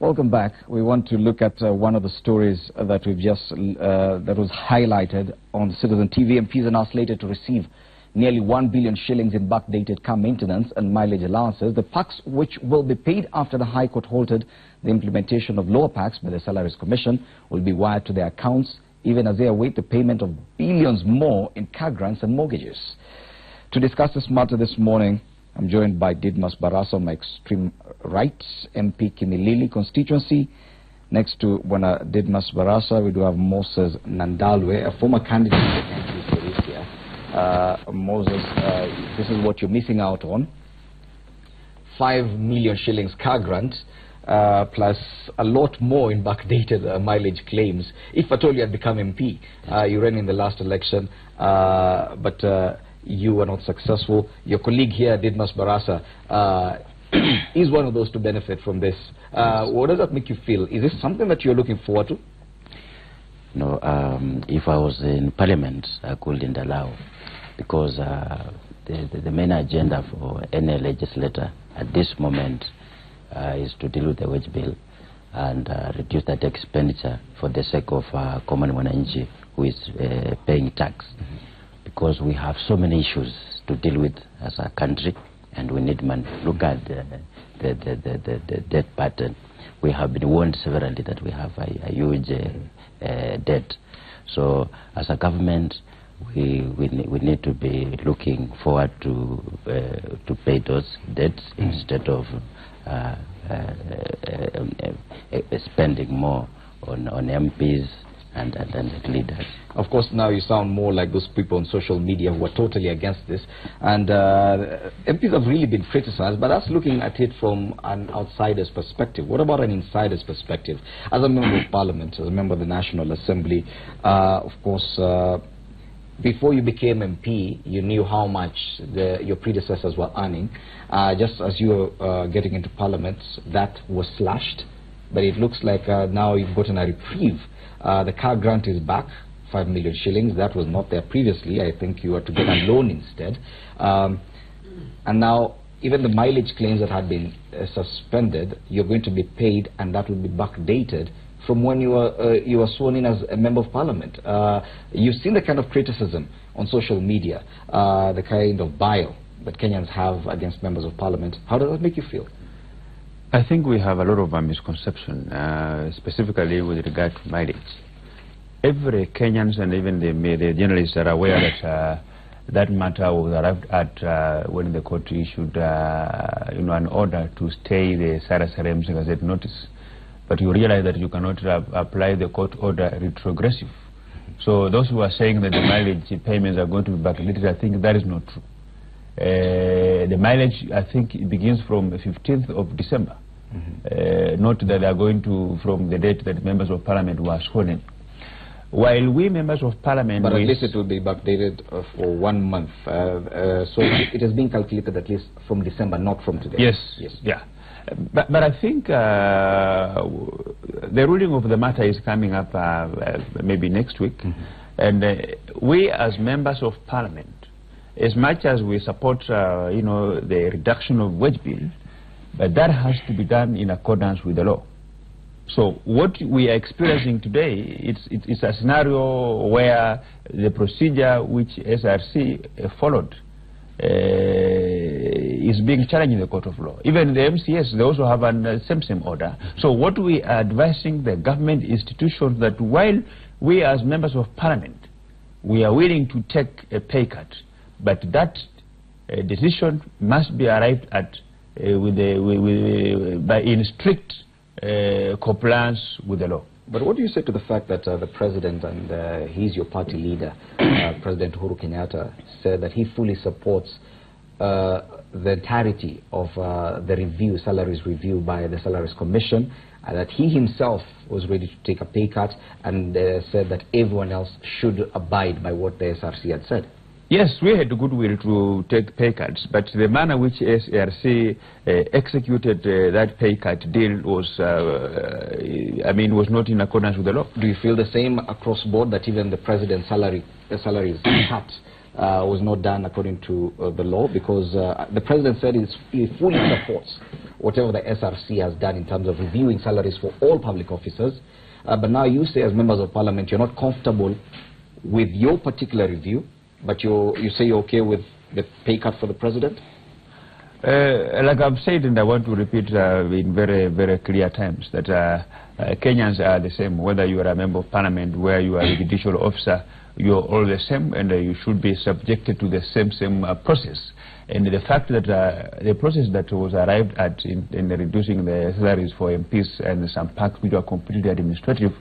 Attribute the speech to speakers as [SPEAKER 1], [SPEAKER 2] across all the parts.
[SPEAKER 1] Welcome back. We want to look at one of the stories that we've just that was highlighted on Citizen TV. MPs are now slated to receive nearly 1 billion shillings in backdated car maintenance and mileage allowances. The packs, which will be paid after the High Court halted the implementation of lower packs by the Salaries Commission, will be wired to their accounts even as they await the payment of billions more in car grants and mortgages. To discuss this matter this morning, I'm joined by Didmus Barasa on my extreme right, MP Kimilili constituency. Next to Didmus Barasa, we do have Moses Nandalwe, a former candidate for MP here. Moses, this is what you're missing out on. 5 million shillings car grant, plus a lot more in backdated mileage claims. If at all you had become MP, you ran in the last election, but you were not successful. Your colleague here, Didmus Barasa, is one of those to benefit from this. What does that make you feel? Is this something that you're looking forward to?
[SPEAKER 2] No, if I was in Parliament, I couldn't allow, because the main agenda for any legislator at this moment is to deal with the wage bill and reduce that expenditure for the sake of common mwananchi who is paying tax. Because we have so many issues to deal with as a country, and we need money. Look at the debt pattern. We have been warned severally that we have a huge debt. So as a government, we need to be looking forward to pay those debts instead of spending more on MPs and leaders.
[SPEAKER 1] Of course, now you sound more like those people on social media who are totally against this. And MPs have really been criticized, but that's looking at it from an outsider's perspective. What about an insider's perspective? As a member of Parliament, as a member of the National Assembly, of course, before you became MP, you knew how much your predecessors were earning. Just as you were getting into Parliament, that was slashed. But it looks like now you've gotten a reprieve. The car grant is back, 5 million shillings. That was not there previously. I think you were to get a loan instead. And now, even the mileage claims that had been suspended, you're going to be paid, and that will be backdated from when you were sworn in as a member of Parliament. You've seen the kind of criticism on social media, the kind of bile that Kenyans have against members of Parliament. How does that make you feel?
[SPEAKER 3] I think we have a lot of misconception, specifically with regard to mileage. Every Kenyans and even the journalists are aware that that matter was arrived at when the court issued an order to stay the Sarasara MCAs notice. But you realize that you cannot apply the court order retrogressive. So those who are saying that the mileage payments are going to be backdated, I think that is not true. The mileage, I think, it begins from the 15th of December. Not that they are going to from the date that members of Parliament were sworn in. While we members of Parliament...
[SPEAKER 1] But at least it will be backdated for 1 month. So it has been calculated at least from December, not from today.
[SPEAKER 3] Yes, yeah. But I think the ruling of the matter is coming up maybe next week. And we as members of Parliament, as much as we support, the reduction of wage bill, but that has to be done in accordance with the law. So what we are experiencing today, it's a scenario where the procedure which SRC followed is being challenged in the court of law. Even the MCAs, they also have a same order. So what we are advising the government institutions that while we as members of Parliament, we are willing to take a pay cut, but that decision must be arrived at in strict compliance with the law.
[SPEAKER 1] But what do you say to the fact that the president, and he's your party leader, President Uhuru Kenyatta, said that he fully supports the entirety of the review, salaries review by the Salaries Commission, and that he himself was ready to take a pay cut, and said that everyone else should abide by what the SRC had said?
[SPEAKER 3] Yes, we had goodwill to take pay cuts, but the manner which SRC executed that pay cut deal was, was not in accordance with the law.
[SPEAKER 1] Do you feel the same across board, that even the president's salaries cut was not done according to the law? Because the president said he fully supports whatever the SRC has done in terms of reviewing salaries for all public officers. But now you say as members of parliament you're not comfortable with your particular review, but you say you're okay with the pay cut for the president?
[SPEAKER 3] Like I've said, and I want to repeat in very, very clear terms, that Kenyans are the same, whether you are a member of parliament, where you are a judicial officer, you are all the same, and you should be subjected to the same process. And the fact that the process that was arrived at in reducing the salaries for MPs and some packs which were completely administrative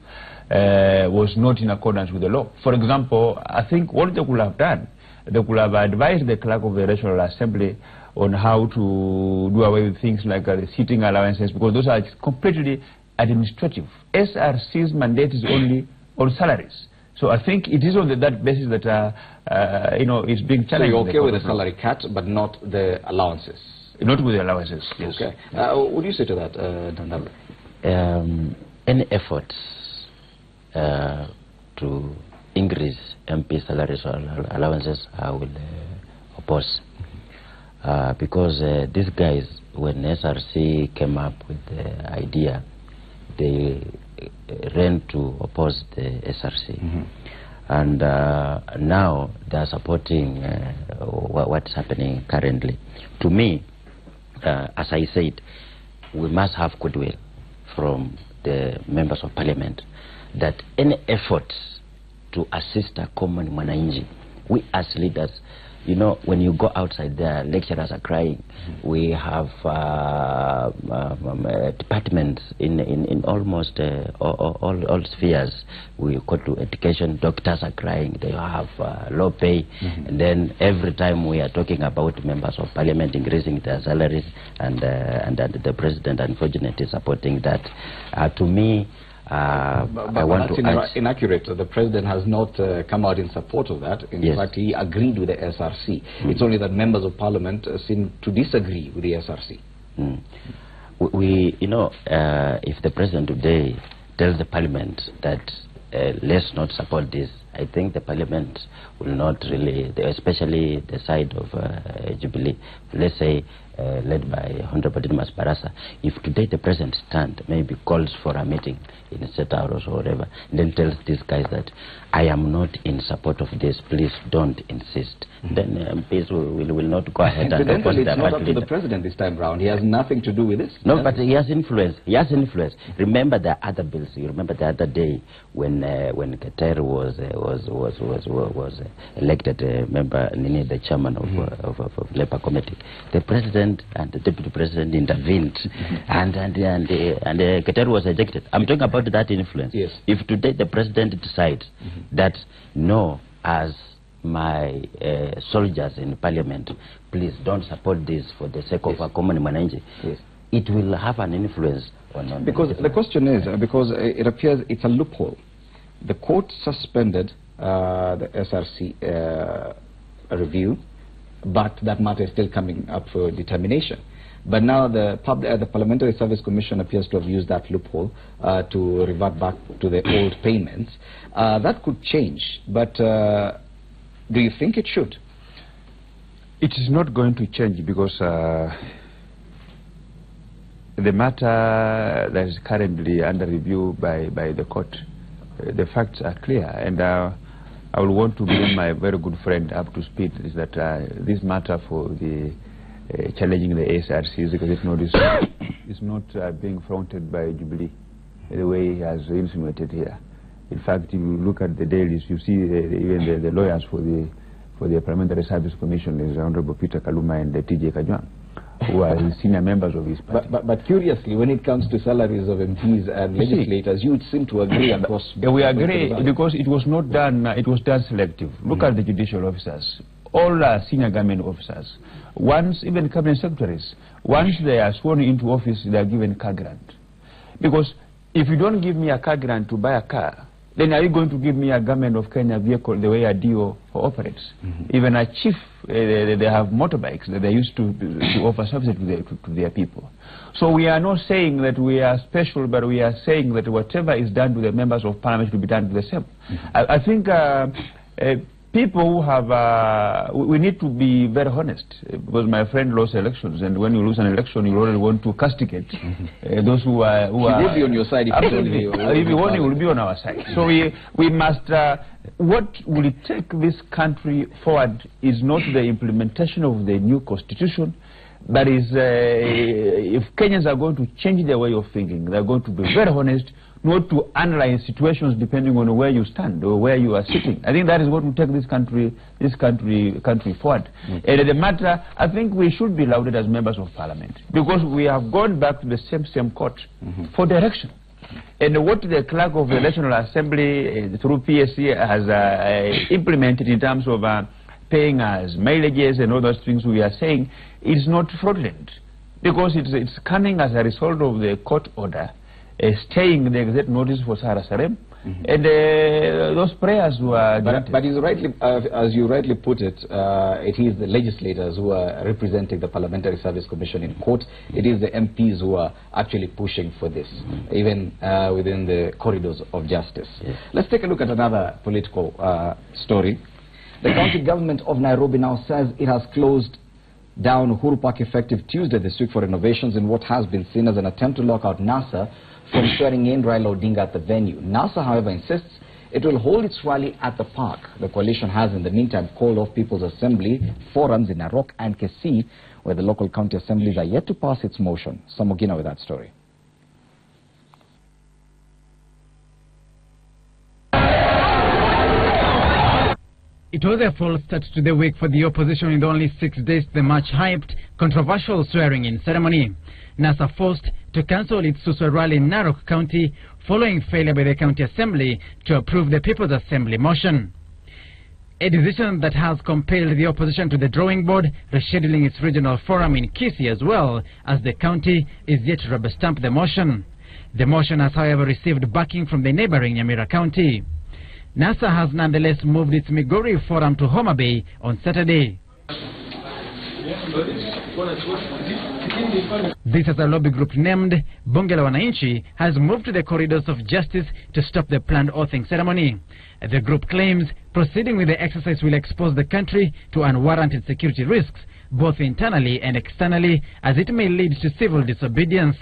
[SPEAKER 3] was not in accordance with the law. For example, I think what they could have done, they could have advised the clerk of the National Assembly on how to do away with things like the seating allowances, because those are completely administrative. SRC's mandate is only on salaries. So I think it is on that basis that it's being challenged.
[SPEAKER 1] So you're okay with the salary cut, but not the allowances?
[SPEAKER 3] Not with the allowances, yes.
[SPEAKER 1] Okay. What do you say to that, Dandalo?
[SPEAKER 2] Any efforts to increase MP salaries or allowances, I will oppose. Because these guys, when SRC came up with the idea, they ran to oppose the SRC. And now they are supporting what's happening currently. To me, as I said, we must have goodwill from the members of parliament that any efforts to assist a common mwananchi, we as leaders, you know, when you go outside there, lecturers are crying. We have departments in almost all spheres. We go to education, doctors are crying, they have low pay. And then every time we are talking about members of parliament increasing their salaries, and the president unfortunately supporting that. To me, I want
[SPEAKER 1] that's
[SPEAKER 2] to
[SPEAKER 1] inaccurate. The president has not come out in support of that. In fact, he agreed with the SRC. It's only that members of parliament seem to disagree with the SRC.
[SPEAKER 2] You know, if the president today tells the parliament that let's not support this, I think the parliament will not really, especially the side of Jubilee, let's say led by Honorable Dimas Barasa, if today the president stand, maybe calls for a meeting in a State House or whatever, then tells these guys that I am not in support of this, please don't insist. Then MPs will not go ahead and oppose
[SPEAKER 1] it's not up to the president this time round. He has nothing to do with this.
[SPEAKER 2] No, but he has influence. He has influence. Remember the other bills. You remember the other day when Qatar was elected member, the chairman of Labour Committee. The president and the deputy president intervened, and Qatar was ejected. I'm talking about that influence.
[SPEAKER 1] Yes.
[SPEAKER 2] If today the president decides that no, as my soldiers in parliament, please don't support this for the sake of a common mwananchi, it will have an influence on
[SPEAKER 1] because the question is, because it appears it's a loophole. The court suspended the SRC review, but that matter is still coming up for determination. But now the Parliamentary Service Commission appears to have used that loophole to revert back to the old payments. That could change, but do you think it should?
[SPEAKER 3] It is not going to change because the matter that is currently under review by the court, the facts are clear, and I will want to bring my very good friend up to speed. Is that this matter for the challenging the SRCs, because it's not being fronted by Jubilee the way he has insinuated here. In fact, if you look at the dailies, you see even the lawyers for the Parliamentary Service Commission is Honorable Peter Kaluma and TJ Kajwang, who are senior members of his party.
[SPEAKER 1] But curiously, when it comes to salaries of MPs and legislators, you would seem to agree across.
[SPEAKER 3] We agree because it was not done. It was done selective. Look at the judicial officers, all senior government officers. Once, even cabinet secretaries, once they are sworn into office, they are given car grant. Because if you don't give me a car grant to buy a car, then are you going to give me a government of Kenya vehicle the way a DO operates? Even a chief, they have motorbikes that they used to offer services to their people. So we are not saying that we are special, but we are saying that whatever is done to the members of parliament should be done to the same. I think people who have, we need to be very honest, because my friend lost elections, and when you lose an election, you already want to castigate those who are...
[SPEAKER 1] He will be on your side.
[SPEAKER 3] Absolutely. If he won, he will be on our side. So we must... what will take this country forward is not the implementation of the new constitution, but is if Kenyans are going to change their way of thinking, they're going to be very honest, not to analyze situations depending on where you stand or where you are sitting. I think that is what will take this country forward. And the matter, I think we should be lauded as members of parliament, because we have gone back to the same court for direction. And what the clerk of the National Assembly through PSC has implemented in terms of paying us mileages and all those things we are saying is not fraudulent, because it's coming as a result of the court order staying the exact notice for Sahara Sarem, and those prayers were granted.
[SPEAKER 1] But as you rightly put it, it is the legislators who are representing the Parliamentary Service Commission in court. It is the MPs who are actually pushing for this, even within the corridors of justice.
[SPEAKER 2] Yes.
[SPEAKER 1] Let's take a look at another political story. The county government of Nairobi now says it has closed down Uhuru Park effective Tuesday this week for renovations in what has been seen as an attempt to lock out NASA from swearing in Raila Odinga at the venue. NASA, however, insists it will hold its rally at the park. The coalition has, in the meantime, called off People's Assembly forums in Narok and Kisii, where the local county assemblies are yet to pass its motion. Samogina with that story.
[SPEAKER 4] It was a false start to the week for the opposition with only 6 days to the much-hyped, controversial swearing-in ceremony. NASA forced to cancel its Suswa rally in Narok County following failure by the county assembly to approve the People's Assembly motion. A decision that has compelled the opposition to the drawing board, rescheduling its regional forum in Kisii as well, as the county is yet to rubber stamp the motion. The motion has, however, received backing from the neighboring Nyamira County. NASA has nonetheless moved its Migori forum to Homa Bay on Saturday. This as a lobby group named Bunge la Wananchi has moved to the corridors of justice to stop the planned oathing ceremony. The group claims proceeding with the exercise will expose the country to unwarranted security risks, both internally and externally, as it may lead to civil disobedience.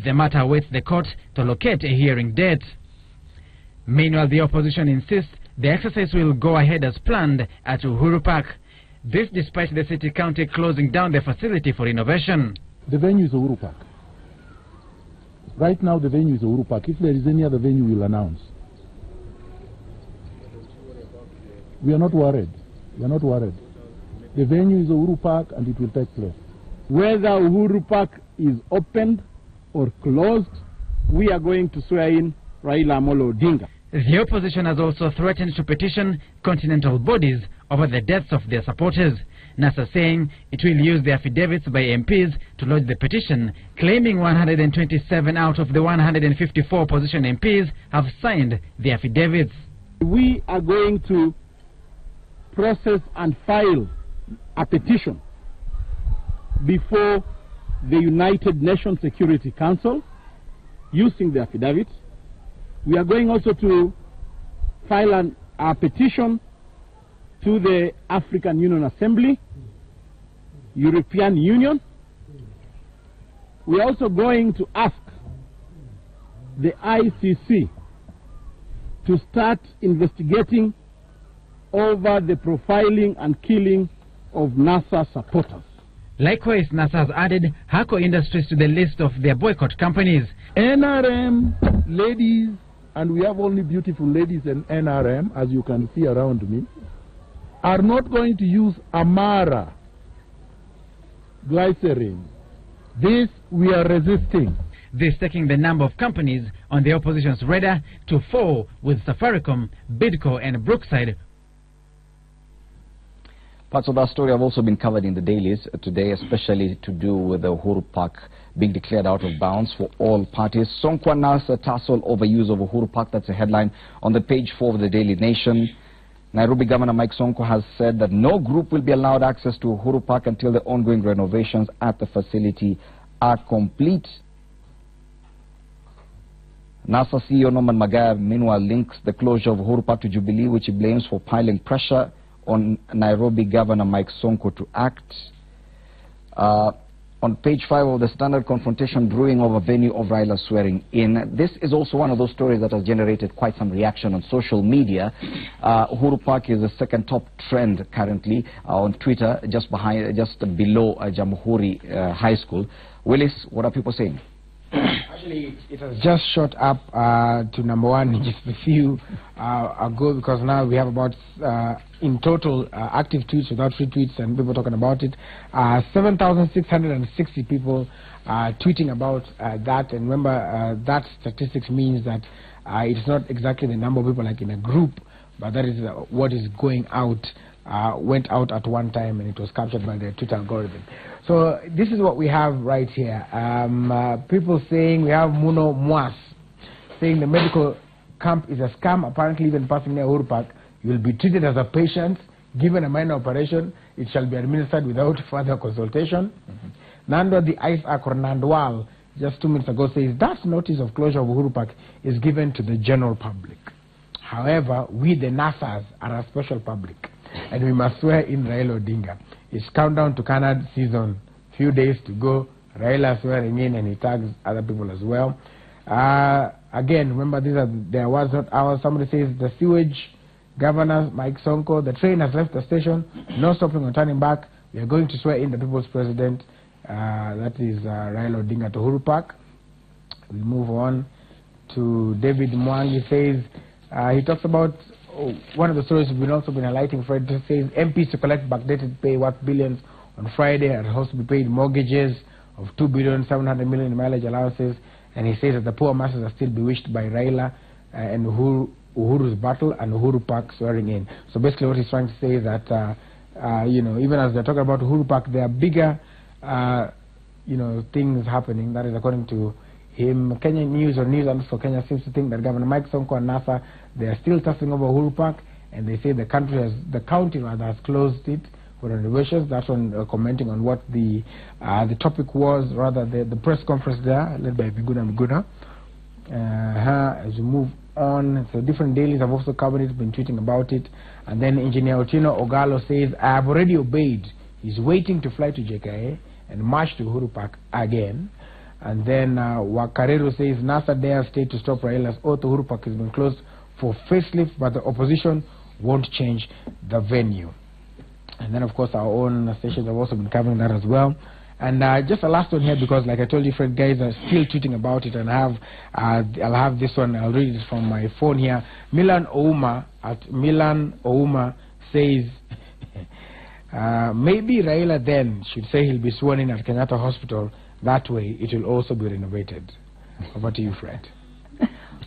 [SPEAKER 4] The matter awaits the court to locate a hearing date. Meanwhile, the opposition insists the exercise will go ahead as planned at Uhuru Park. This despite the city county closing down the facility for renovation.
[SPEAKER 5] The venue is Uhuru Park. Right now the venue is Uhuru Park. If there is any other venue, we'll announce. We are not worried. We are not worried. The venue is Uhuru Park and it will take place. Whether Uhuru Park is opened or closed, we are going to swear in Raila Amolo Odinga.
[SPEAKER 4] The opposition has also threatened to petition continental bodies over the deaths of their supporters. NASA saying it will use the affidavits by MPs to lodge the petition, claiming 127 out of the 154 opposition MPs have signed the affidavits.
[SPEAKER 5] We are going to process and file a petition before the United Nations Security Council using the affidavits. We are going also to file a petition to the African Union Assembly, European Union. We are also going to ask the ICC to start investigating over the profiling and killing of NASA supporters.
[SPEAKER 4] Likewise, NASA has added Hako Industries to the list of their boycott companies.
[SPEAKER 5] NRM ladies, and we have only beautiful ladies in NRM, as you can see around me, are not going to use Amara glycerin. This we are resisting.
[SPEAKER 4] This taking the number of companies on the opposition's radar to 4, with Safaricom, Bidco and Brookside.
[SPEAKER 1] Parts of that story have also been covered in the dailies today, especially to do with the Uhuru Park being declared out of bounds for all parties. Sonko announced a tussle over use of Uhuru Park. That's a headline on the page 4 of the Daily Nation. Nairobi Governor Mike Sonko has said that no group will be allowed access to Uhuru Park until the ongoing renovations at the facility are complete. NASA CEO Norman Magaya, meanwhile, links the closure of Uhuru Park to Jubilee, which he blames for piling pressure on Nairobi Governor Mike Sonko to act. On page 5 of the Standard, confrontation brewing over venue of Raila swearing in. This is also one of those stories that has generated quite some reaction on social media. Uhuru Park is the second top trend currently on Twitter, just below Jamhuri High School. Willis, what are people saying?
[SPEAKER 6] Actually, it has just shot up to number 1 just a few ago, because now we have about, in total, active tweets without retweets and people talking about it, 7,660 people tweeting about that. And remember, that statistics means that it's not exactly the number of people like in a group, but that is what is going out, went out at one time, and it was captured by the Twitter algorithm. So this is what we have right here. People saying, we have Muno Mwas saying the medical camp is a scam. Apparently, even passing near Uhuru Park, you will be treated as a patient, given a minor operation. It shall be administered without further consultation. Nando the Ice Akor Nandwal, just 2 minutes ago, says that notice of closure of Uhuru Park is given to the general public. However, we the NASAs are a special public, and we must swear in Raila Odinga. It's countdown to Canada season. Few days to go. Raila swearing in, and he tags other people as well. Again, remember, these are their words, not ours. Somebody says the sewage governor, Mike Sonko, the train has left the station. No stopping or turning back. We are going to swear in the people's president. That is Raila Odinga to Uhuru Park. We move on to David Mwangi. Says he talks about one of the stories we've also been highlighting. Fred says MPs to collect backdated pay worth billions on Friday and also be paid mortgages of 2,700 million in mileage allowances. And he says that the poor masses are still bewitched by Raila and Uhuru's battle and Uhuru Park swearing in. So basically what he's trying to say is that you know, even as they're talking about Uhuru Park, there are bigger you know, things happening. That is according to him. Kenya News or News for Kenya seems to think that Governor Mike Sonko and NASA, they are still tussling over Uhuru Park, and they say the county has closed it for renovations. That's on commenting on what the topic was, rather the press conference there led by Miguna. As we move on, so different dailies have also covered it, been tweeting about it. And then Engineer Otino Ogalo says, I have already obeyed. He's waiting to fly to JKA and march to Uhuru Park again. And then Wakarero says, NASA dares state to stop Raila's oath. Uhuru Park has been closed for facelift, but the opposition won't change the venue. And then, of course, our own stations have also been covering that as well. And just a last one here, because like I told you, Fred, guys are still tweeting about it, and I'll have this one. I'll read it from my phone here. Milan Ouma at Milan Ouma says, maybe Raila then should say he'll be sworn in at Kenyatta Hospital. That way, it will also be renovated. Over to you, Fred.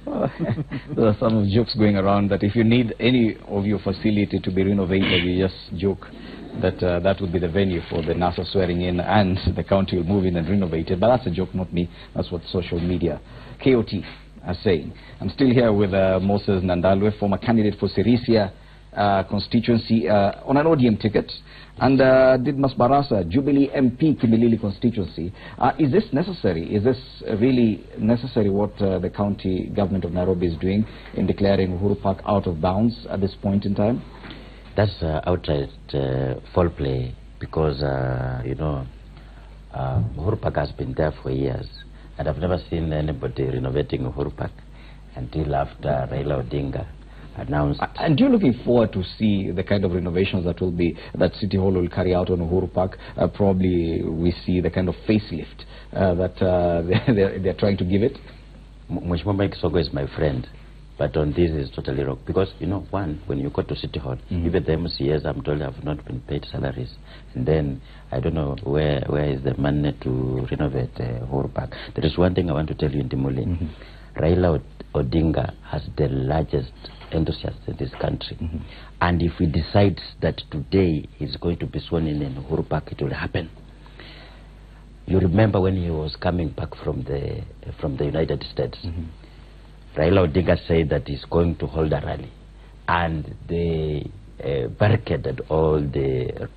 [SPEAKER 1] There are some jokes going around that if you need any of your facility to be renovated, you just joke that that would be the venue for the NASA swearing in, and the county will move in and renovate it. But that's a joke, not me. That's what social media, KOT, are saying. I'm still here with Moses Nandalwe, former candidate for Sirisia constituency on an ODM ticket, and Didmas Barasa, Jubilee MP Kimilili constituency. Is this necessary? Is this really necessary what the county government of Nairobi is doing in declaring Uhuru Park out of bounds at this point in time?
[SPEAKER 2] That's outright foul play, because you know, Uhuru Park has been there for years, and I've never seen anybody renovating Uhuru Park until after Raila Odinga announced.
[SPEAKER 1] And you're looking forward to see the kind of renovations that City Hall will carry out on Uhuru Park. Probably we see the kind of facelift that they're trying to give it.
[SPEAKER 2] Mheshimiwa Mike Sonko is my friend, but on this is totally wrong, because you know, one, when you go to City Hall, even the MCAs, I'm told, have not been paid salaries, and then I don't know where is the money to renovate Uhuru Park. There is one thing I want to tell you in Timuli. Raila Odinga has the largest enthusiasts in this country, and if he decides that today he's going to be sworn in Uhuru Park, it will happen. You remember when he was coming back from the United States, Raila Odinga said that he's going to hold a rally, and they barricaded all the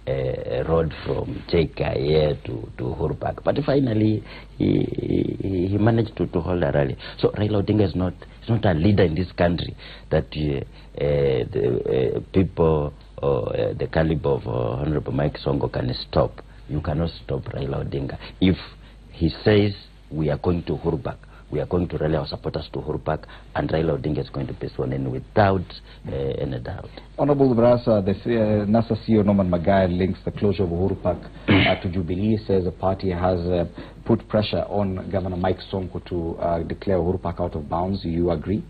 [SPEAKER 2] road from JKA to Uhuru Park. But finally, he managed to hold a rally. So Raila Odinga is not a leader in this country that the people the caliber of Honorable Mike Sonko can stop. You cannot stop Raila Odinga. If he says we are going to Uhuru Park, we are going to rally our supporters to Uhuru Park, and Raila Odinga is going to be sworn in without any doubt.
[SPEAKER 1] Honorable Barasa, the NASA CEO Norman Magai links the closure of Uhuru Park to Jubilee, says the party has put pressure on Governor Mike Sonko to declare Uhuru Park out of bounds. Do you agree?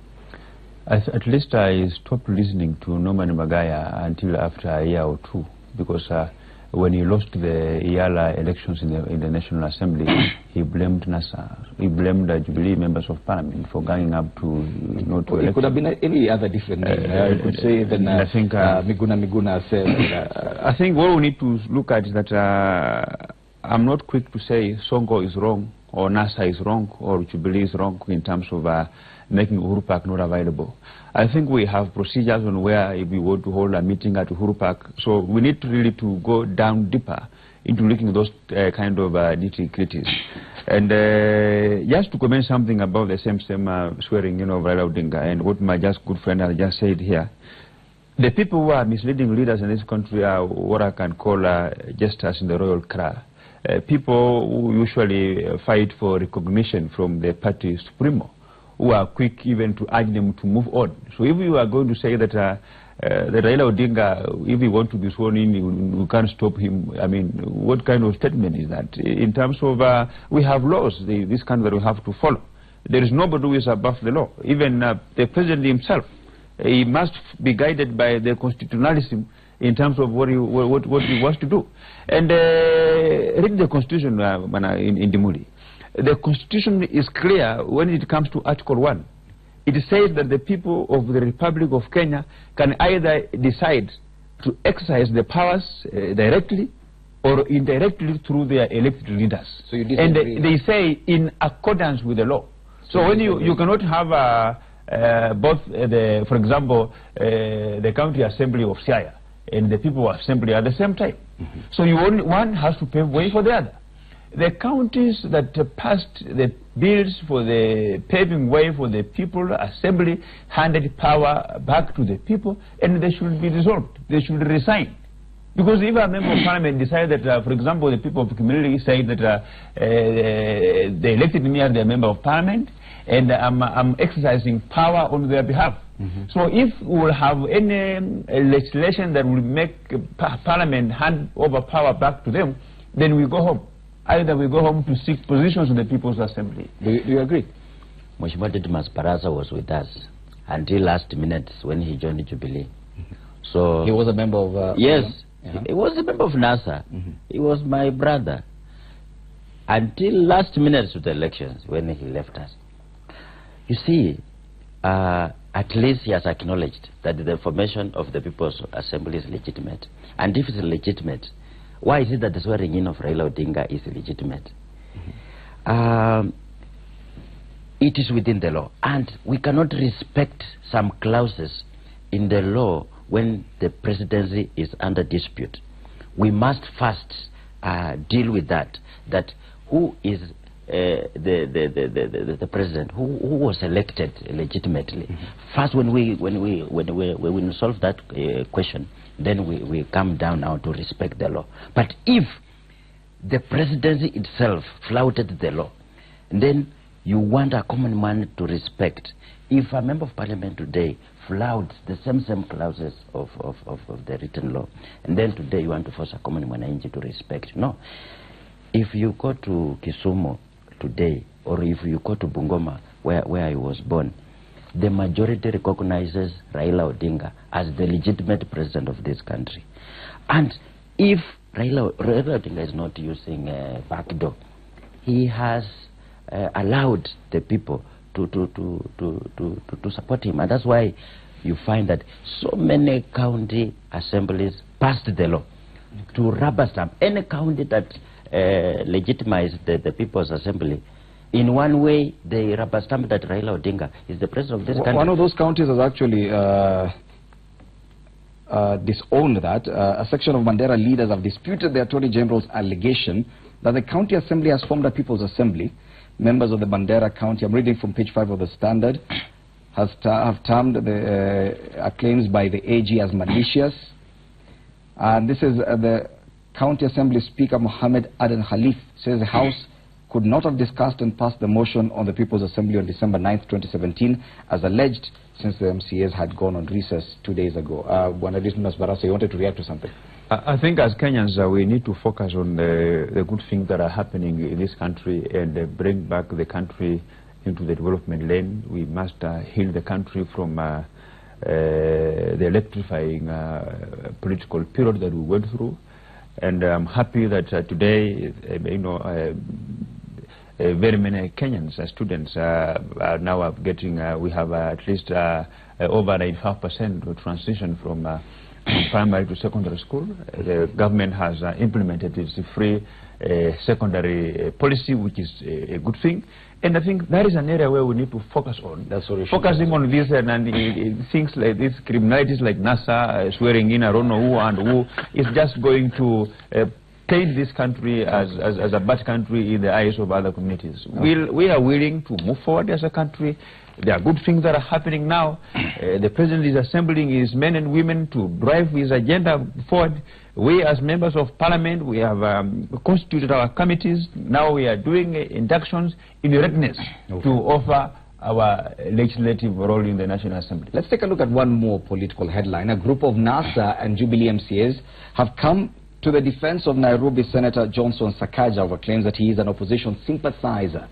[SPEAKER 3] At least I stopped listening to Norman Magaya until after a year or two, because when he lost the Iyala elections in the National Assembly, he blamed NASA. He blamed the Jubilee members of Parliament for going up to
[SPEAKER 1] it could have been any other different name. I could say even Miguna said.
[SPEAKER 3] I think what we need to look at is that I'm not quick to say Sonko is wrong, or NASA is wrong, or Jubilee is wrong in terms of making Uhuru Park not available. I think we have procedures on where if we want to hold a meeting at Uhuru Park, so we need to really to go down deeper into looking at those kind of nitty-gritties. And just to comment something about the same swearing, of Raila Odinga, and what my just good friend has just said here. The people who are misleading leaders in this country are what I can call jesters in the royal cry. People who usually fight for recognition from the party supremo, who are quick even to urge them to move on. So if you are going to say that Raila Odinga, if you want to be sworn in, you can't stop him, I mean, what kind of statement is that? In terms of, we have laws, this country we have to follow. There is nobody who is above the law. Even the president himself, he must be guided by the constitutionalism in terms of what he wants to do. And read the constitution in Dimuli. The constitution is clear when it comes to Article 1. It says that the people of the Republic of Kenya can either decide to exercise the powers directly or indirectly through their elected leaders. So you disagree? And they say in accordance with the law. So when you cannot have both, for example, the county assembly of Siaya and the people assembly at the same time. So one has to pave way for the other. The counties that passed the bills for the paving way for the people assembly handed power back to the people, and they should be dissolved. They should resign. Because if a member of parliament decides that, for example, the people of the community say that they elected me as their member of parliament, and I'm exercising power on their behalf. So if we will have any legislation that will make parliament hand over power back to them, then we go home. Either we go home to seek positions in the People's Assembly. Do you agree?
[SPEAKER 2] Mheshimiwa Didmus Barasa was with us until last minute when he joined Jubilee. So
[SPEAKER 1] he was a member of...
[SPEAKER 2] yes, he was a member of NASA. He was my brother. Until last minute of the elections when he left us. You see, at least he has acknowledged that the formation of the People's Assembly is legitimate. And if it's legitimate, why is it that the swearing in of Raila Odinga is legitimate? It is within the law, and we cannot respect some clauses in the law when the presidency is under dispute. We must first deal with that who is the president, who was elected legitimately. First, when we solve that question, then we come down now to respect the law. But if the presidency itself flouted the law, then you want a common man to respect. If a member of parliament today flouts the same clauses of the written law, and then today you want to force a common man to respect. No. If you go to Kisumu today, or if you go to Bungoma, where I was born, the majority recognizes Raila Odinga as the legitimate president of this country. And if Raila Odinga is not using a backdoor, he has allowed the people to support him. And that's why you find that so many county assemblies passed the law to rubber stamp any county that legitimized the People's Assembly. In one way, they rubber stamp that Raila Odinga is the president of this country.
[SPEAKER 1] One of those counties has actually disowned that. A section of Mandera leaders have disputed the Attorney General's allegation that the county assembly has formed a People's Assembly. Members of the Mandera County, I'm reading from page 5 of the Standard, have termed the claims by the AG as malicious, This is the County Assembly Speaker Mohammed Aden Khalif says the House could not have discussed and passed the motion on the People's Assembly on December 9th, 2017, as alleged, since the MCAs had gone on recess 2 days ago. Barasa, you wanted to react to something?
[SPEAKER 3] I think as Kenyans, we need to focus on the good things that are happening in this country and bring back the country into the development lane. We must heal the country from the electrifying political period that we went through. And I'm happy that today, very many Kenyans students are now getting, we have at least over 95% transition from primary to secondary school. The government has implemented its free secondary policy, which is a good thing. And I think that is an area where we need to focus on. That's what focusing on this and things like this, criminalities like NASA, swearing in, I don't know who and who, is just going to paint this country as a bad country in the eyes of other communities. We are willing to move forward as a country. There are good things that are happening now. The president is assembling his men and women to drive his agenda forward. We as members of parliament, we have constituted our committees. Now we are doing inductions in readiness to offer our legislative role in the National Assembly.
[SPEAKER 1] Let's take a look at one more political headline. A group of NASA and Jubilee MCAs have come to the defense of Nairobi Senator Johnson Sakaja over claims that he is an opposition sympathizer.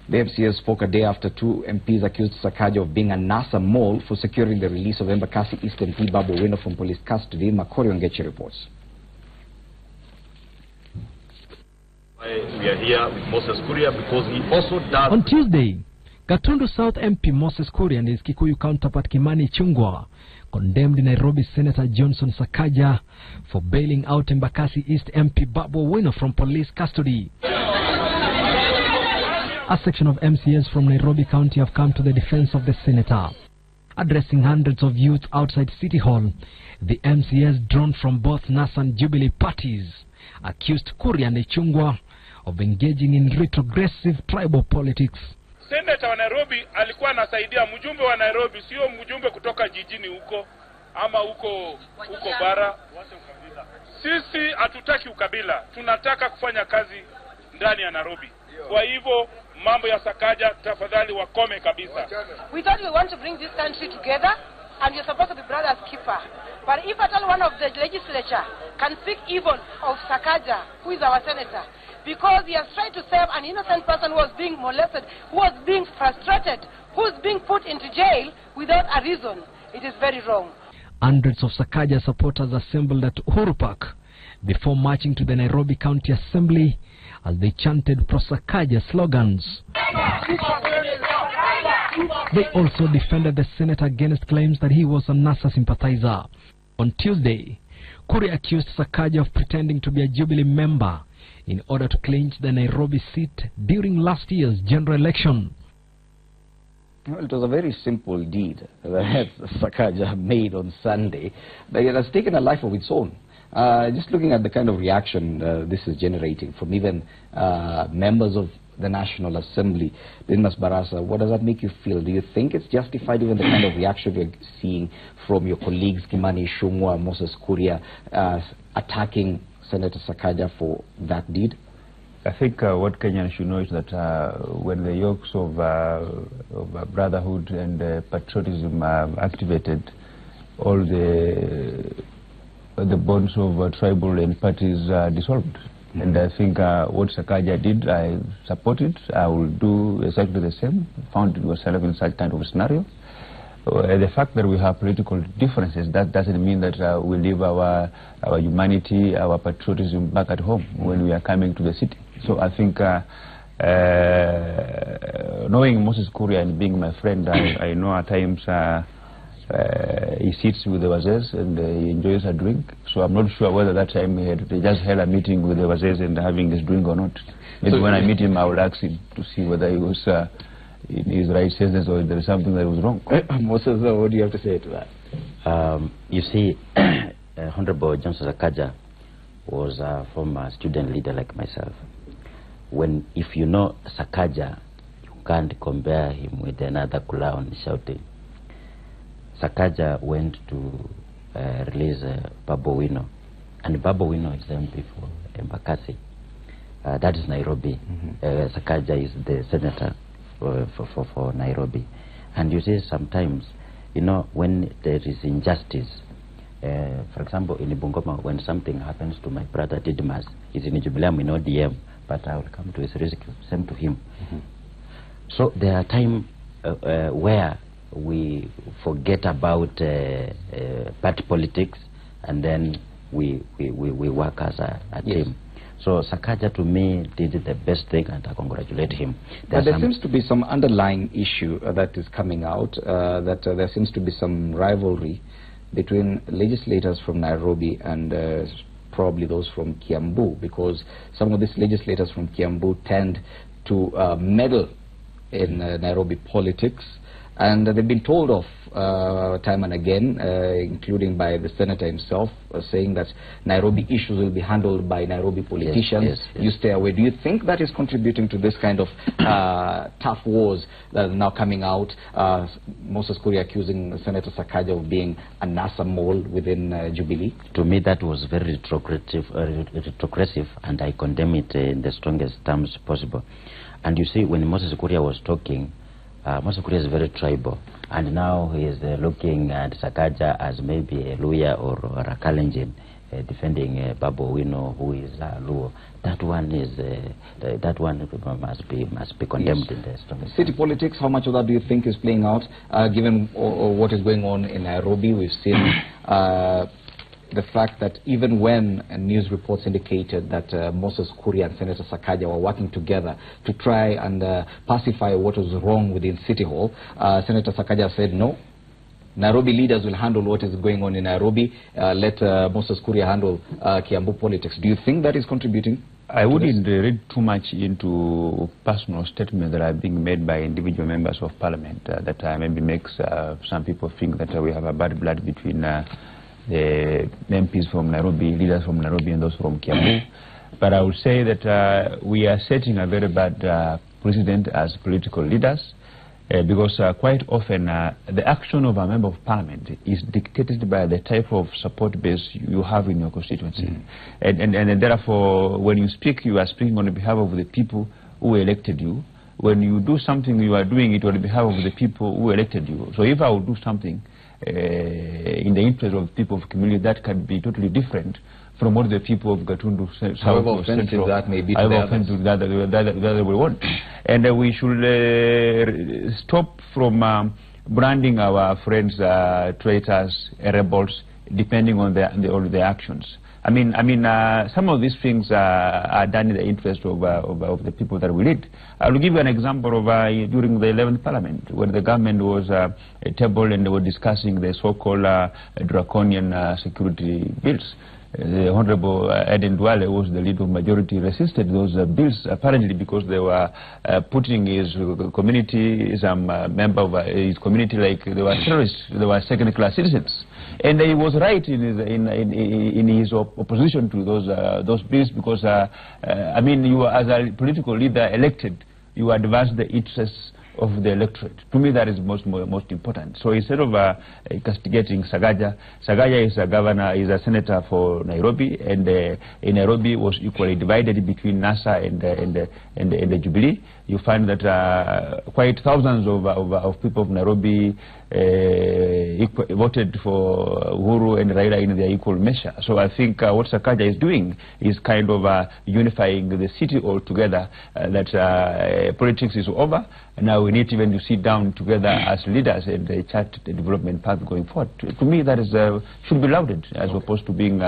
[SPEAKER 1] The MCAs spoke a day after two MPs accused Sakaja of being a NASA mole for securing the release of Embakasi East MP Babu Owino from police custody. Makori Ongechi reports.
[SPEAKER 7] We are here with Moses Kuria because he also does...
[SPEAKER 8] On Tuesday, Gatundu South MP Moses Kuria and his Kikuyu counterpart Kimani Ichung'wah condemned Nairobi Senator Johnson Sakaja for bailing out Embakasi East MP Babu Owino from police custody. A section of MCAs from Nairobi County have come to the defense of the senator. Addressing hundreds of youth outside City Hall, the MCAs drawn from both NASA and Jubilee parties accused Kuria and Ichung'wah of engaging in retrogressive tribal politics.
[SPEAKER 9] Senator wa Nairobi alikuwa anasaidia mjumbe wa Nairobi, sio mjumbe kutoka jijini huko ama huko bara. Sisi hatutaki ukabila, tunataka kufanya kazi ndani ya Nairobi. Kwa hivyo mambo ya Sakaja tafadhali wakome kabisa.
[SPEAKER 10] We thought we want to bring this country together and you're supposed to be brother's keeper. But if at all one of the legislature can speak evil of Sakaja, who is our senator, because he has tried to save an innocent person who was being molested, who was being frustrated, who is being put into jail without a reason, it is very wrong.
[SPEAKER 8] Hundreds of Sakaja supporters assembled at Uhuru Park before marching to the Nairobi County Assembly as they chanted pro-Sakaja slogans. They also defended the senator against claims that he was a NASA sympathizer. On Tuesday, Kuria accused Sakaja of pretending to be a Jubilee member in order to clinch the Nairobi seat during last year's general election.
[SPEAKER 1] Well, it was a very simple deed that Sakaja made on Sunday, but it has taken a life of its own. Just looking at the kind of reaction this is generating from even members of the National Assembly, Dimas Barasa, what does that make you feel? Do you think it's justified, even the kind of reaction you're seeing from your colleagues, Kimani Ichung'wah, Moses Kuria, attacking Senator Sakaja for that deed?
[SPEAKER 3] I think what Kenyans should know is that when the yokes of brotherhood and patriotism are activated, all the bonds of tribal and parties are dissolved. And I think what Sakaja did, I support it. I will do exactly the same. Found yourself in such kind of a scenario. The fact that we have political differences, that doesn't mean that we leave our humanity, our patriotism back at home when we are coming to the city. So I think knowing Moses Kuria and being my friend, I know at times he sits with the wazes and he enjoys a drink. So I'm not sure whether that time they just held a meeting with the wazes and having his drink or not. Maybe so when I meet him, I will ask him to see whether he was in his right senses or there is something that was wrong.
[SPEAKER 1] Moses, what do you have to say to that?
[SPEAKER 2] You see, Honorable Johnson Sakaja was a former student leader like myself. If you know Sakaja, you can't compare him with another clown shouting. Sakaja went to release Babu Owino. And Babu Owino is the MP for Embakasi. That is Nairobi. Sakaja is the senator for Nairobi. And you see sometimes, you know, when there is injustice, for example, in Bungoma, when something happens to my brother Didmas, he's in Jubilee MCAs, but I will come to his rescue, same to him. So there are times where we forget about party politics, and then we work as a team. So Sakaja, to me, did the best thing, and I congratulate him.
[SPEAKER 1] But there seems to be some underlying issue that is coming out, that there seems to be some rivalry between legislators from Nairobi and probably those from Kiambu, because some of these legislators from Kiambu tend to meddle in Nairobi politics, and they've been told off time and again, including by the senator himself, saying that Nairobi issues will be handled by Nairobi politicians. Yes. You stay away. Do you think that is contributing to this kind of tough wars that are now coming out? Moses Kuria accusing Senator Sakaja of being a NASA mole within Jubilee.
[SPEAKER 2] To me, that was very retrogressive, and I condemn it in the strongest terms possible. And you see, when Moses Kuria was talking, Moses Kuria is very tribal, and now he is looking at Sakaja as maybe a Luya or a Kalenjin defending Babu Owino, who is Luo. That one is that one must be condemned. Yes. In the strongest
[SPEAKER 1] city politics. How much of that do you think is playing out, given what is going on in Nairobi? We've seen the fact that even when news reports indicated that Moses Kuria and Senator Sakaja were working together to try and pacify what was wrong within City Hall, Senator Sakaja said, no, Nairobi leaders will handle what is going on in Nairobi, let Moses Kuria handle Kiambu politics. Do you think that is contributing?
[SPEAKER 3] I wouldn't read too much into personal statements that are being made by individual members of parliament that maybe makes some people think that we have a bad blood between the MPs from Nairobi, leaders from Nairobi and those from Kiambu. But I would say that we are setting a very bad precedent as political leaders, because quite often the action of a member of parliament is dictated by the type of support base you have in your constituency. And therefore, when you speak, you are speaking on behalf of the people who elected you. When you do something, you are doing it on behalf of the people who elected you. So if I would do something in the interest of people of community, that can be totally different from what the people of Gatundu
[SPEAKER 1] however offensive that may be to the
[SPEAKER 3] others. We want. And we should stop from branding our friends traitors, rebels, depending on their actions. I mean, some of these things are done in the interest of the people that we lead. I will give you an example of during the 11th Parliament, when the government was tabled and they were discussing the so-called draconian security bills. The Honorable Eden Dwale was the leader of majority, resisted those bills, apparently because they were putting his community, some member of his community, like they were terrorists, they were second-class citizens. And he was right in his opposition to those bills, because, I mean, you as a political leader elected, you advance the interests of the electorate. To me, that is most important. So instead of castigating Sakaja, Sakaja is a governor, is a senator for Nairobi, and in Nairobi was equally divided between NASA and the Jubilee. You find that quite thousands of people of Nairobi voted for Uhuru and Raila in their equal measure. So I think what Sakaja is doing is kind of unifying the city all together, that politics is over. Now we need even to sit down together as leaders and chart the development path going forward. To me, that is should be lauded as opposed to being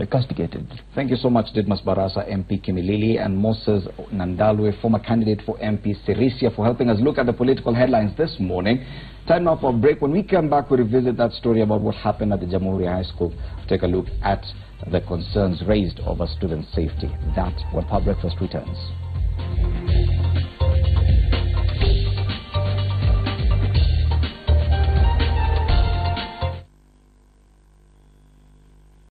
[SPEAKER 3] castigated.
[SPEAKER 1] Thank you so much, Didmas Barasa, MP Kimilili, and Moses Nandalwe, former candidate for MP Sirisia, for helping us look at the political headlines this morning. Time now for a break. When we come back, we revisit that story about what happened at the Jamhuri High School. Take a look at the concerns raised over student safety. That when Power Breakfast returns.